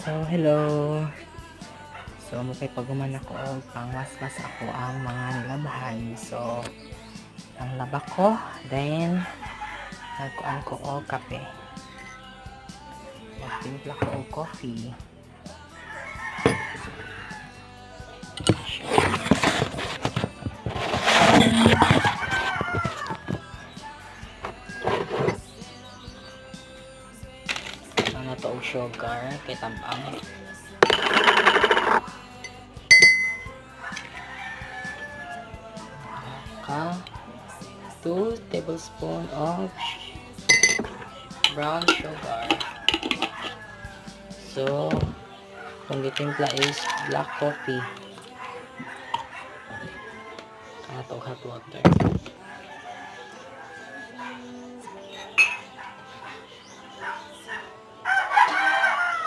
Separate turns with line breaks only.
So, hello. So, mukay paguman ako og pangmasmas ako ang mga nilabahan. So, ang laba ko, then nagkuan ko og kape. Magtimpla ko og coffee. Ano to og sugar kay tabang. Ka 2 tablespoon of brown sugar. So, kung gitimpla is black coffee. Ito hot water.